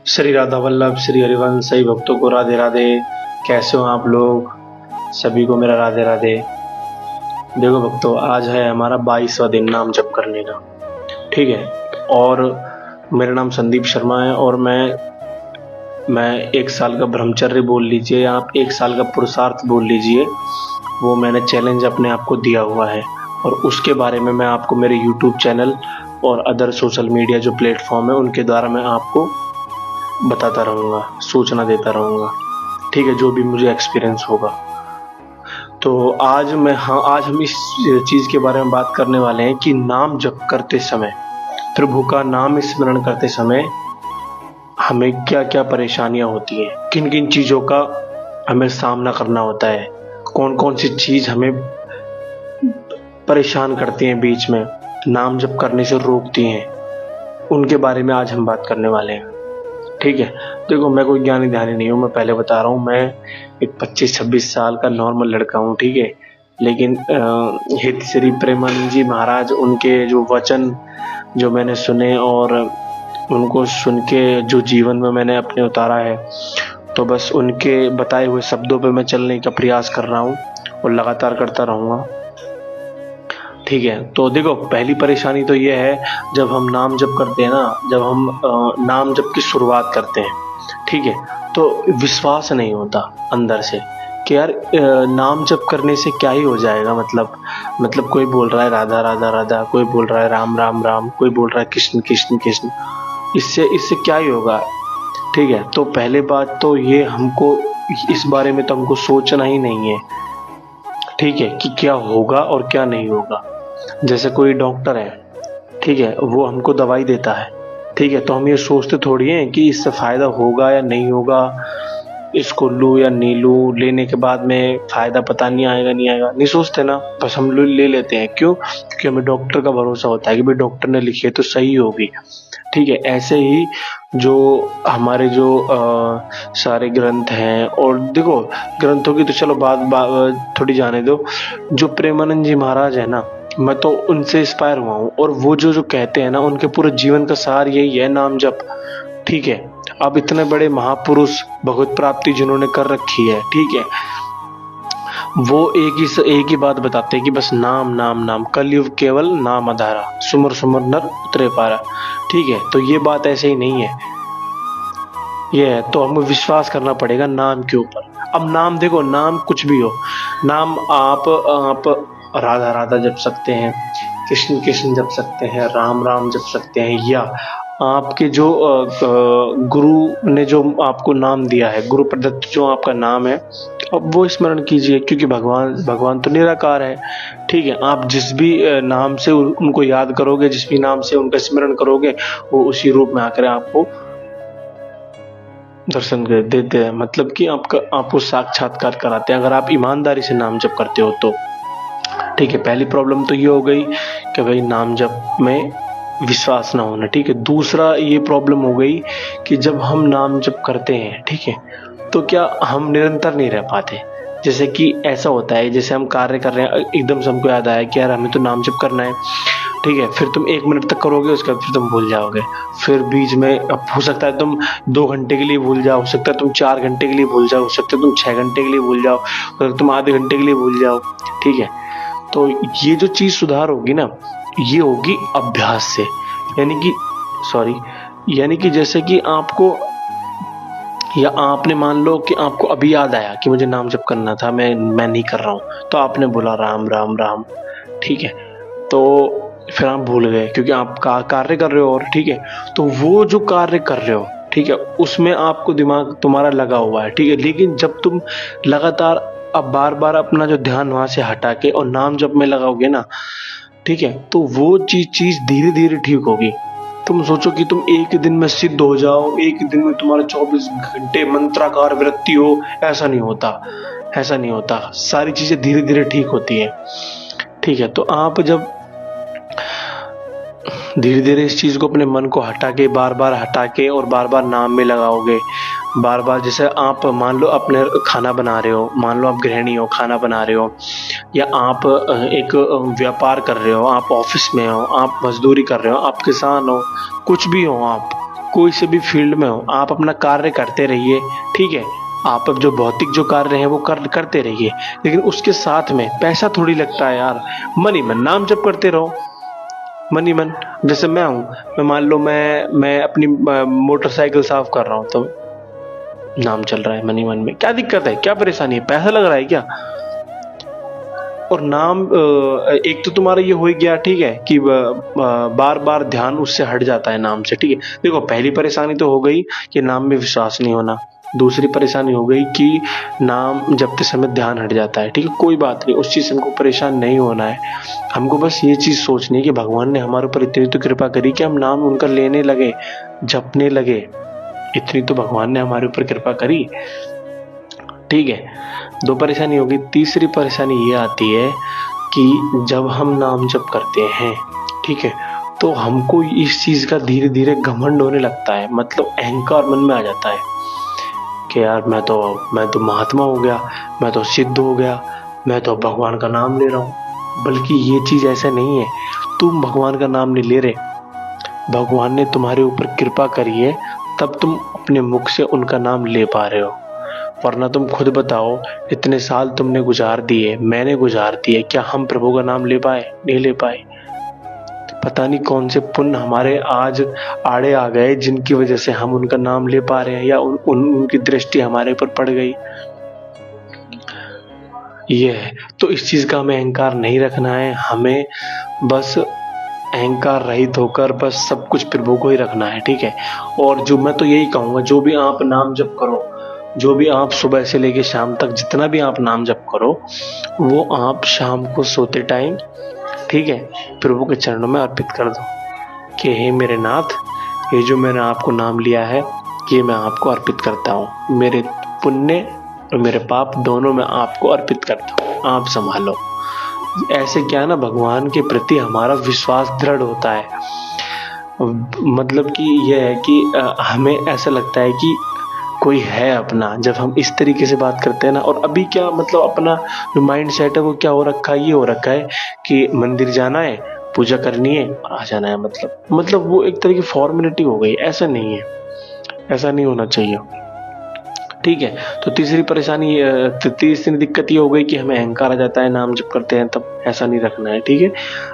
श्री राधा वल्लभ श्री हरिवंश सही भक्तों को राधे राधे। कैसे हो आप लोग? सभी को मेरा राधे राधे। देखो भक्तों, आज है हमारा 22वां दिन नाम जप करने का, ठीक है। और मेरा नाम संदीप शर्मा है और मैं 1 साल का ब्रह्मचर्य बोल लीजिए, आप 1 साल का पुरुषार्थ बोल लीजिए, वो मैंने चैलेंज अपने आप को दिया हुआ है। और उसके बारे में मैं आपको मेरे यूट्यूब चैनल और अदर सोशल मीडिया जो प्लेटफॉर्म है उनके द्वारा मैं आपको बताता रहूँगा, सूचना देता रहूँगा, ठीक है, जो भी मुझे एक्सपीरियंस होगा। तो आज हम इस चीज़ के बारे में बात करने वाले हैं कि नाम जप करते समय, प्रभु का नाम स्मरण करते समय हमें क्या क्या परेशानियां होती हैं, किन किन चीज़ों का हमें सामना करना होता है, कौन कौन सी चीज़ हमें परेशान करती हैं, बीच में नाम जप करने से रोकती हैं, उनके बारे में आज हम बात करने वाले हैं, ठीक है। देखो, मैं कोई ज्ञानी ध्यानी नहीं हूँ, मैं पहले बता रहा हूँ, मैं एक 25-26 साल का नॉर्मल लड़का हूँ, ठीक है। लेकिन हित श्री प्रेमानंद जी महाराज, उनके जो वचन जो मैंने सुने और उनको सुन के जो जीवन में मैंने अपने उतारा है, तो बस उनके बताए हुए शब्दों पे मैं चलने का प्रयास कर रहा हूँ और लगातार करता रहूँगा, ठीक है। तो देखो, पहली परेशानी तो ये है, जब हम नाम जप करते हैं ना, जब हम नाम जप की शुरुआत करते हैं, ठीक है, तो विश्वास नहीं होता अंदर से कि यार नाम जप करने से क्या ही हो जाएगा। मतलब कोई बोल रहा है राधा राधा राधा, कोई बोल रहा है राम राम राम, कोई बोल रहा है कृष्ण कृष्ण कृष्ण, इससे क्या ही होगा, ठीक है। तो पहले बात तो ये, हमको इस बारे में तो हमको सोचना ही नहीं है, ठीक है, कि क्या होगा और क्या नहीं होगा। जैसे कोई डॉक्टर है, ठीक है, वो हमको दवाई देता है, ठीक है, तो हम ये सोचते थोड़ी हैं कि इससे फायदा होगा या नहीं होगा, इसको लूँ या नहीं लूँ, लेने के बाद में फायदा पता नहीं आएगा नहीं सोचते ना, बस हम लोग ले लेते हैं। क्यों? क्योंकि हमें डॉक्टर का भरोसा होता है कि भाई डॉक्टर ने लिखी है तो सही होगी, ठीक है। ऐसे ही जो हमारे जो सारे ग्रंथ हैं, और देखो ग्रंथों की तो चलो बात थोड़ी जाने दो, जो प्रेमानंद जी महाराज है ना, मैं तो उनसे इंस्पायर हुआ हूँ, और वो जो कहते हैं ना, उनके पूरे जीवन का सार यही है, नाम जप, ठीक है। अब इतने बड़े महापुरुष, भगवत प्राप्ति जिन्होंने कर रखी है, ठीक है, वो एक ही बात बताते हैं कि बस नाम नाम नाम, कलयुग केवल नाम आधारा, सुमर सुमर नर उतरे पारा, ठीक है। तो ये बात ऐसे ही नहीं है, ये है तो हमें विश्वास करना पड़ेगा नाम के ऊपर। अब नाम देखो, नाम कुछ भी हो, नाम आप राधा राधा जप सकते हैं, कृष्ण कृष्ण जप सकते हैं, राम राम जप सकते हैं, या आपके जो गुरु ने जो आपको नाम दिया है, गुरु प्रदत्त जो आपका नाम है, अब वो स्मरण कीजिए, क्योंकि भगवान तो निराकार है, ठीक है। आप जिस भी नाम से उनको याद करोगे, जिस भी नाम से उनका स्मरण करोगे, वो उसी रूप में आकर आपको दर्शन देते हैं, मतलब कि आपको साक्षात्कार कराते हैं, अगर आप ईमानदारी से नाम जप करते हो तो, ठीक है। पहली प्रॉब्लम तो ये हो गई कि भाई नाम जप में विश्वास ना होना, ठीक है। दूसरा ये प्रॉब्लम हो गई कि जब हम नाम जप करते हैं, ठीक है, तो क्या हम निरंतर नहीं रह पाते। जैसे कि ऐसा होता है, जैसे हम कार्य कर रहे हैं, एकदम से हमको याद आया कि यार हमें तो नाम जप करना है, ठीक है, फिर तुम 1 मिनट तक करोगे, उसके बाद फिर तुम भूल जाओगे, फिर बीच में अब हो सकता है तुम 2 घंटे के लिए भूल जाओ, हो सकता है तुम 4 घंटे के लिए भूल जाओ, हो सकता है तुम 6 घंटे के लिए भूल जाओ, हो सकता है तुम आधे घंटे के लिए भूल जाओ, ठीक है। तो ये जो चीज़ सुधार होगी ना, ये होगी अभ्यास से, यानी कि जैसे कि आपको, या आपने मान लो कि आपको अभी याद आया कि मुझे नाम जप करना था, मैं नहीं कर रहा हूँ, तो आपने बोला राम राम राम, ठीक है, तो फिर आप भूल गए क्योंकि आप कार्य कर रहे हो, और ठीक है, तो वो जो कार्य कर रहे हो, ठीक है, उसमें आपको दिमाग तुम्हारा लगा हुआ है, ठीक है। लेकिन जब तुम लगातार अब बार बार अपना जो ध्यान वहां से हटा के और नाम जप में लगाओगे ना, ठीक है, तो वो चीज धीरे धीरे ठीक होगी। तुम सोचो कि तुम एक दिन में सिद्ध हो जाओ, एक दिन में तुम्हारा 24 घंटे मंत्राकार वृत्ति हो, ऐसा नहीं होता। सारी चीजें धीरे धीरे ठीक होती है, ठीक है। तो आप जब धीरे धीरे इस चीज को, अपने मन को हटा के, बार बार हटा के और बार बार नाम में लगाओगे, बार बार, जैसे आप मान लो अपने खाना बना रहे हो, मान लो आप गृहिणी हो, खाना बना रहे हो, या आप एक व्यापार कर रहे हो, आप ऑफिस में हो, आप मजदूरी कर रहे हो, आप किसान हो, कुछ भी हो आप, कोई से भी फील्ड में हो, आप अपना कार्य करते रहिए, ठीक है। आप अब जो भौतिक जो कार्य हैं वो करते रहिए, लेकिन उसके साथ में पैसा थोड़ी लगता है यार। मन ही मन नाम जप करते रहो, मन ही मन। जैसे मैं हूँ, मैं मान लो मैं अपनी मोटरसाइकिल साफ कर रहा हूँ, तो नाम चल रहा है मन ही मन में। क्या दिक्कत है, क्या परेशानी है, पैसा लग रहा है क्या? और नाम एक तो तुम्हारा ये हो ही गया, ठीक है, कि बार बार ध्यान उससे हट जाता है नाम से, ठीक है। देखो, पहली परेशानी तो हो गई कि नाम में विश्वास नहीं होना। दूसरी परेशानी हो गई कि नाम जपते समय ध्यान हट जाता है, ठीक है। कोई बात नहीं, उस चीज से हमको परेशान नहीं होना है। हमको बस ये चीज सोचनी है कि भगवान ने हमारे ऊपर इतनी तो कृपा करी कि हम नाम उनका लेने लगे, जपने लगे। इतनी तो भगवान ने हमारे ऊपर कृपा करी, ठीक है। दो परेशानी होगी। तीसरी परेशानी ये आती है कि जब हम नाम जप करते हैं, ठीक है, तो हमको इस चीज का धीरे धीरे घमंड होने लगता है, मतलब अहंकार मन में आ जाता है कि यार मैं तो महात्मा हो गया, मैं तो सिद्ध हो गया, मैं तो भगवान का नाम ले रहा हूँ। बल्कि ये चीज ऐसा नहीं है, तुम भगवान का नाम नहीं ले रहे, भगवान ने तुम्हारे ऊपर कृपा करी है, तब तुम अपने मुख से उनका नाम ले पा रहे हो। वरना तुम खुद बताओ, इतने साल तुमने गुजार दिए, मैंने गुजार दिए, क्या हम प्रभु का नाम ले पाए? नहीं ले पाए। पता नहीं कौन से पुण्य हमारे आज आड़े आ गए, जिनकी वजह से हम उनका नाम ले पा रहे हैं, या उनकी दृष्टि हमारे ऊपर पड़ गई। ये है। तो इस चीज का हमें अहंकार नहीं रखना है, हमें बस अहंकार रहित होकर बस सब कुछ प्रभु को ही रखना है, ठीक है। और जो मैं तो यही कहूंगा, जो भी आप नाम जप करो, जो भी आप सुबह से लेके शाम तक जितना भी आप नाम जप करो, वो आप शाम को सोते टाइम, ठीक है, प्रभु के चरणों में अर्पित कर दो कि हे मेरे नाथ, ये जो मैंने आपको नाम लिया है, ये मैं आपको अर्पित करता हूँ। मेरे पुण्य और मेरे पाप दोनों मैं आपको अर्पित करता हूँ, आप संभालो। ऐसे क्या ना, भगवान के प्रति हमारा विश्वास दृढ़ होता है। मतलब कि यह है कि हमें ऐसा लगता है कि कोई है अपना, जब हम इस तरीके से बात करते हैं ना। और अभी क्या मतलब, अपना जो माइंड सेट है वो क्या हो रखा है, ये हो रखा है कि मंदिर जाना है, पूजा करनी है और आ जाना है। मतलब वो एक तरह की फॉर्मेलिटी हो गई। ऐसा नहीं है, ऐसा नहीं होना चाहिए, ठीक है। तो तीसरी परेशानी, तीसरी दिक्कत ये हो गई कि हमें अहंकार आ जाता है नाम जप करते हैं तब। ऐसा नहीं रखना है, ठीक है।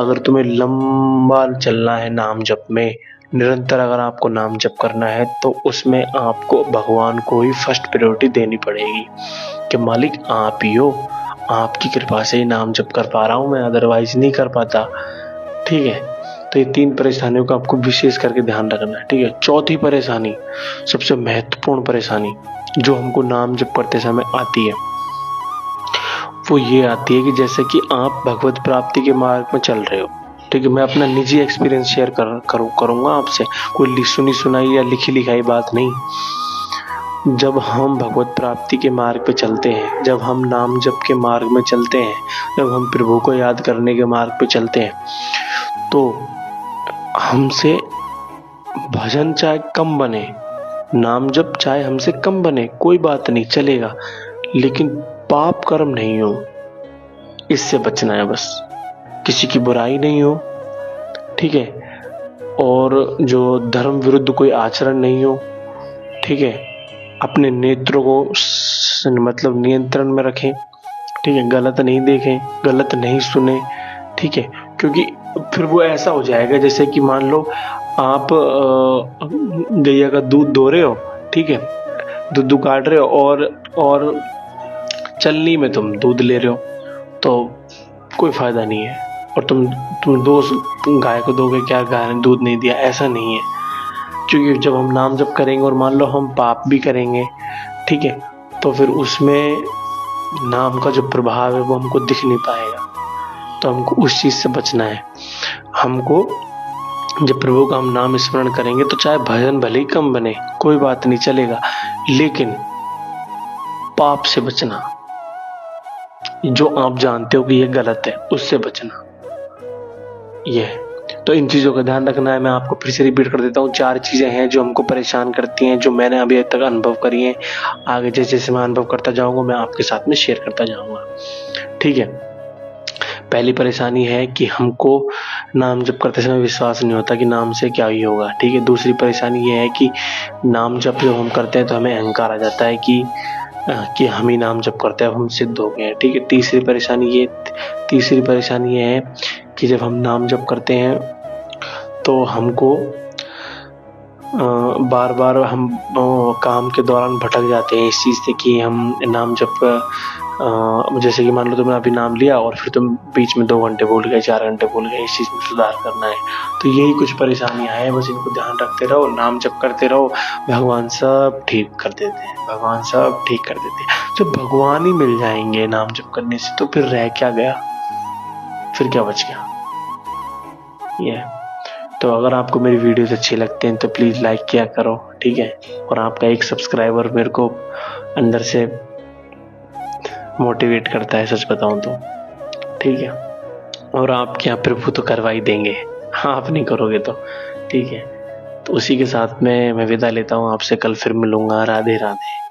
अगर तुम्हें लंबा चलना है नाम जप में, निरंतर अगर आपको नाम जप करना है, तो उसमें आपको भगवान को ही फर्स्ट प्रायोरिटी देनी पड़ेगी कि मालिक आप ही हो, आपकी कृपा से ही नाम जप कर पा रहा हूं मैं, अदरवाइज नहीं कर पाता, ठीक है। तो ये तीन परेशानियों का आपको विशेष करके ध्यान रखना है, ठीक है। चौथी परेशानी, सबसे महत्वपूर्ण परेशानी जो हमको नाम जप करते समय आती है, वो ये आती है कि जैसे कि आप भगवत प्राप्ति के मार्ग में चल रहे हो, ठीक है। मैं अपना निजी एक्सपीरियंस शेयर करूंगा आपसे, कोई सुनी सुनाई या लिखी लिखाई बात नहीं। जब हम भगवत प्राप्ति के मार्ग पे चलते हैं, जब हम नाम जप के मार्ग में चलते हैं, जब हम प्रभु को याद करने के मार्ग पे चलते हैं, तो हमसे भजन चाहे कम बने, नाम जप चाहे हमसे कम बने, कोई बात नहीं, चलेगा, लेकिन पाप कर्म नहीं हो, इससे बचना है बस। किसी की बुराई नहीं हो, ठीक है, और जो धर्म विरुद्ध कोई आचरण नहीं हो, ठीक है। अपने नेत्रों को मतलब नियंत्रण में रखें, ठीक है। गलत नहीं देखें, गलत नहीं सुने, ठीक है। क्योंकि फिर वो ऐसा हो जाएगा जैसे कि मान लो आप गैया का दूध दो रहे हो, ठीक है, दूध काट रहे हो, और चलनी में तुम दूध ले रहे हो, तो कोई फायदा नहीं है। और तुम दोस्त गाय को दोगे, क्या गाय ने दूध नहीं दिया, ऐसा नहीं है। क्योंकि जब हम नाम जप करेंगे और मान लो हम पाप भी करेंगे, ठीक है, तो फिर उसमें नाम का जो प्रभाव है वो हमको दिख नहीं पाएगा। तो हमको उस चीज से बचना है। हमको जब प्रभु का हम नाम स्मरण करेंगे, तो चाहे भजन भले ही कम बने, कोई बात नहीं, चलेगा, लेकिन पाप से बचना, जो आप जानते हो कि ये गलत है, उससे बचना, ये। तो इन चीजों का ध्यान रखना है। मैं आपको फिर से रिपीट कर देता हूँ, 4 चीजें हैं जो हमको परेशान करती हैं, जो मैंने अभी तक अनुभव करी हैं। आगे जैसे जैसे मैं अनुभव करता जाऊंगा, मैं आपके साथ में शेयर करता जाऊंगा, ठीक है। पहली परेशानी है कि हमको नाम जप करते समय विश्वास नहीं होता कि नाम से क्या ही होगा, ठीक है। दूसरी परेशानी ये है कि नाम जप जब हम करते हैं तो हमें अहंकार आ जाता है कि हम ही नाम जप करते हैं, अब हम सिद्ध हो गए हैं, ठीक है। तीसरी परेशानी ये है कि जब हम नाम जप करते हैं तो हमको बार बार हम काम के दौरान भटक जाते हैं इस चीज़ से कि हम नाम जप जैसे कि मान लो तुमने अभी नाम लिया और फिर तुम बीच में 2 घंटे भूल गए, 4 घंटे भूल गए, इस चीज़ में सुधार करना है। तो यही कुछ परेशानियां हैं, बस इनको ध्यान रखते रहो, नाम जप करते रहो, भगवान सब ठीक कर देते हैं, भगवान सब ठीक कर देते हैं। जब भगवान ही मिल जाएंगे नाम जप करने से तो फिर रह क्या गया, फिर क्या बच गया। ये तो अगर आपको मेरी वीडियोस अच्छी लगते हैं तो प्लीज़ लाइक किया करो, ठीक है। और आपका एक सब्सक्राइबर मेरे को अंदर से मोटिवेट करता है, सच बताऊं तो, ठीक है। और आपके यहाँ प्रभु तो करवा ही देंगे, आप नहीं करोगे तो, ठीक है। तो उसी के साथ में मैं विदा लेता हूँ आपसे, कल फिर मिलूंगा। राधे राधे।